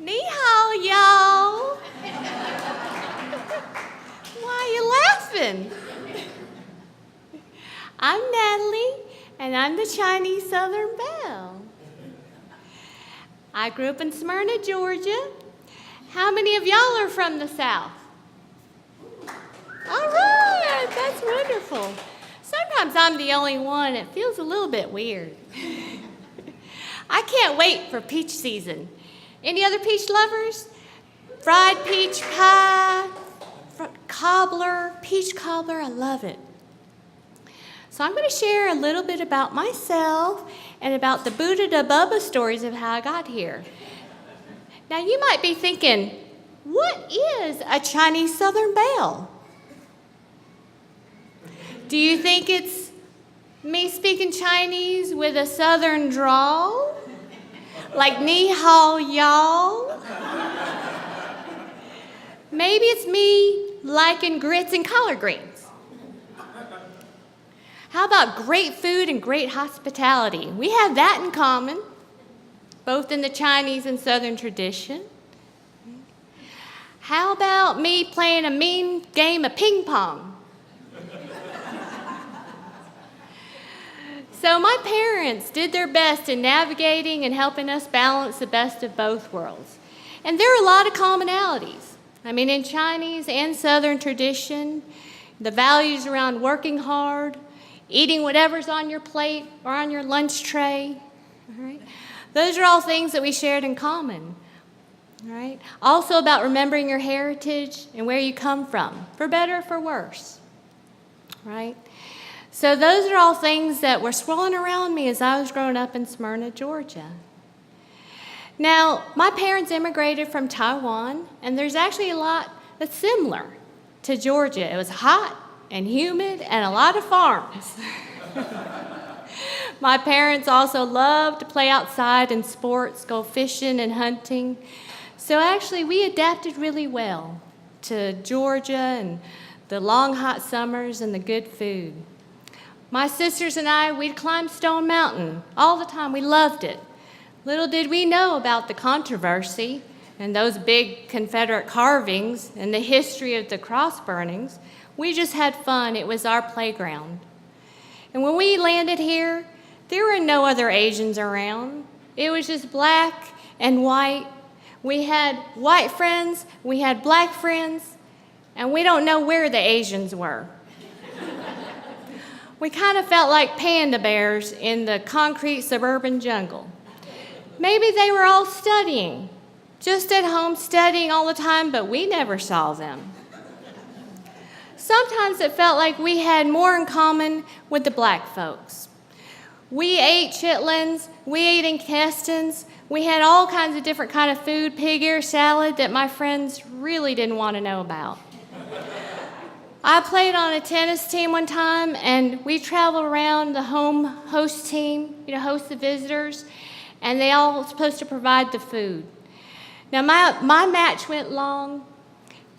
Ni hao, y'all. Why are you laughing? I'm Natalie, and I'm the Chinese Southern Belle. I grew up in Smyrna, Georgia. How many of y'all are from the South? All right, that's wonderful. Sometimes I'm the only one. It feels a little bit weird. I can't wait for peach season. Any other peach lovers? Fried peach pie, cobbler, peach cobbler, I love it. So I'm going to share a little bit about myself and about the Buddha da Bubba stories of how I got here. Now you might be thinking, what is a Chinese Southern Belle? Do you think it's me speaking Chinese with a Southern drawl? Like ni hao y'all? Maybe it's me liking grits and collard greens. How about great food and great hospitality? We have that in common, both in the Chinese and Southern tradition. How about me playing a mean game of ping pong? So my parents did their best in navigating and helping us balance the best of both worlds. And there are a lot of commonalities. I mean, in Chinese and Southern tradition, the values around working hard, eating whatever's on your plate or on your lunch tray, all right? Those are all things that we shared in common, all right? Also about remembering your heritage and where you come from, for better or for worse, right? So those are all things that were swirling around me as I was growing up in Smyrna, Georgia. Now, my parents immigrated from Taiwan, and there's actually a lot that's similar to Georgia. It was hot and humid and a lot of farms. My parents also loved to play outside in sports, go fishing and hunting. So actually, we adapted really well to Georgia and the long hot summers and the good food. My sisters and I, we'd climb Stone Mountain all the time. We loved it. Little did we know about the controversy and those big Confederate carvings and the history of the cross burnings. We just had fun. It was our playground. And when we landed here, there were no other Asians around. It was just black and white. We had white friends, we had black friends, and we don't know where the Asians were. We kind of felt like panda bears in the concrete suburban jungle. Maybe they were all studying, just at home studying all the time, but we never saw them. Sometimes it felt like we had more in common with the black folks. We ate chitlins, we ate intestines, we had all kinds of different kind of food, pig ear salad that my friends really didn't want to know about. I played on a tennis team one time, and we traveled around the home host team, host the visitors, and they all were supposed to provide the food. Now, my match went long,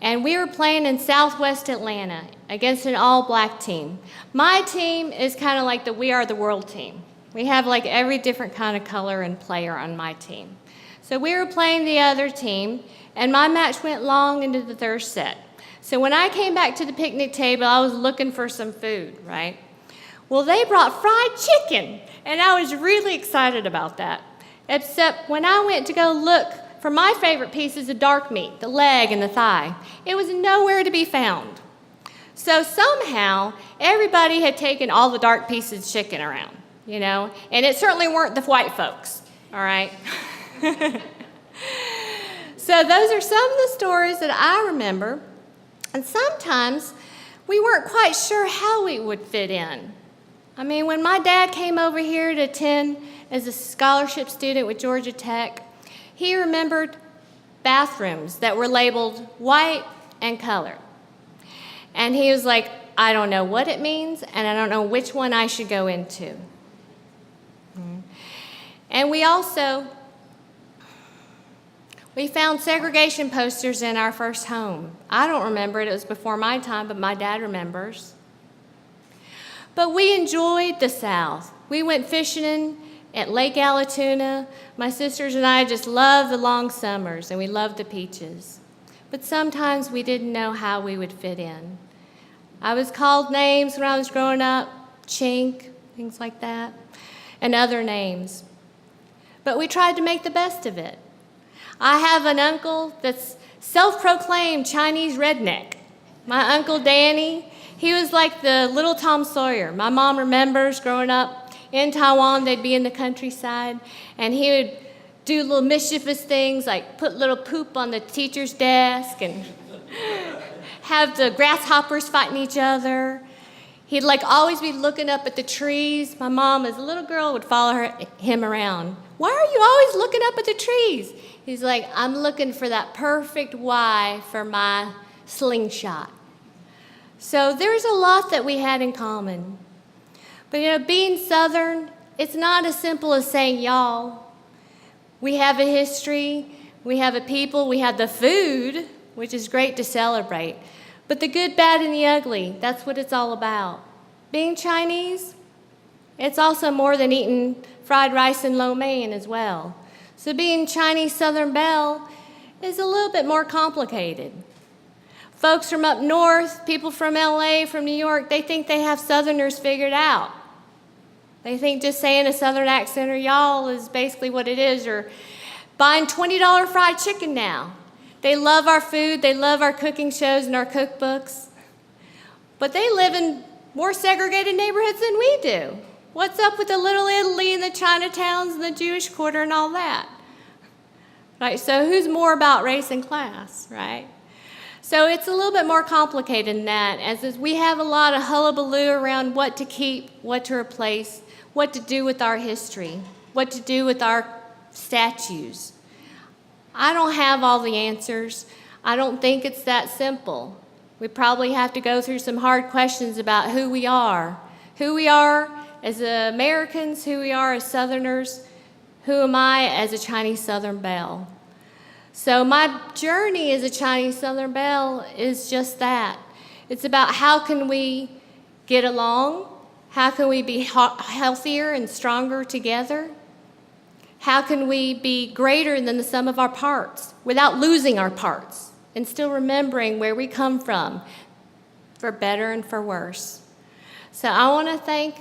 and we were playing in Southwest Atlanta against an all-black team. My team is kind of like the We Are the World team. We have like every different kind of color and player on my team. So we were playing the other team, and my match went long into the third set. So when I came back to the picnic table, I was looking for some food, right? Well, they brought fried chicken, and I was really excited about that. Except when I went to go look for my favorite pieces of dark meat, the leg and the thigh, it was nowhere to be found. So somehow, everybody had taken all the dark pieces of chicken around, and it certainly weren't the white folks, all right? So those are some of the stories that I remember. And sometimes we weren't quite sure how we would fit in. I mean, when my dad came over here to attend as a scholarship student with Georgia Tech, he remembered bathrooms that were labeled white and colored. And he was like, I don't know what it means, and I don't know which one I should go into. And we found segregation posters in our first home. I don't remember it. It was before my time, but my dad remembers. But we enjoyed the South. We went fishing at Lake Allatoona. My sisters and I just loved the long summers, and we loved the peaches. But sometimes we didn't know how we would fit in. I was called names when I was growing up, chink, things like that, and other names. But we tried to make the best of it. I have an uncle that's self-proclaimed Chinese redneck. My Uncle Danny, he was like the little Tom Sawyer. My mom remembers growing up in Taiwan, they'd be in the countryside, and he would do little mischievous things like put little poop on the teacher's desk and have the grasshoppers fighting each other. He'd like always be looking up at the trees. My mom, as a little girl, would follow him around. Why are you always looking up at the trees? He's like, I'm looking for that perfect Y for my slingshot. So there's a lot that we had in common. But being Southern, it's not as simple as saying y'all. We have a history, we have a people, we have the food, which is great to celebrate. But the good, bad, and the ugly, that's what it's all about. Being Chinese, it's also more than eating fried rice and lo mein as well. So being Chinese Southern Belle is a little bit more complicated. Folks from up north, people from LA, from New York, they think they have Southerners figured out. They think just saying a Southern accent or y'all is basically what it is, or buying $20 fried chicken now. They love our food, they love our cooking shows and our cookbooks, but they live in more segregated neighborhoods than we do. What's up with the Little Italy and the Chinatowns and the Jewish Quarter and all that? Right, so who's more about race and class, right? So it's a little bit more complicated than that, as we have a lot of hullabaloo around what to keep, what to replace, what to do with our history, what to do with our statues. I don't have all the answers. I don't think it's that simple. We probably have to go through some hard questions about who we are as Americans, who we are as Southerners, who am I as a Chinese Southern Belle. So my journey as a Chinese Southern Belle is just that. It's about how can we get along, how can we be healthier and stronger together, how can we be greater than the sum of our parts without losing our parts and still remembering where we come from, for better and for worse. So I want to thank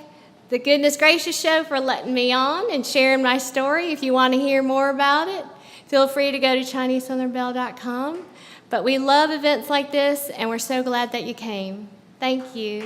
the Goodness Gracious Show for letting me on and sharing my story. If you want to hear more about it, feel free to go to ChineseSouthernBelle.com. But we love events like this, and we're so glad that you came. Thank you.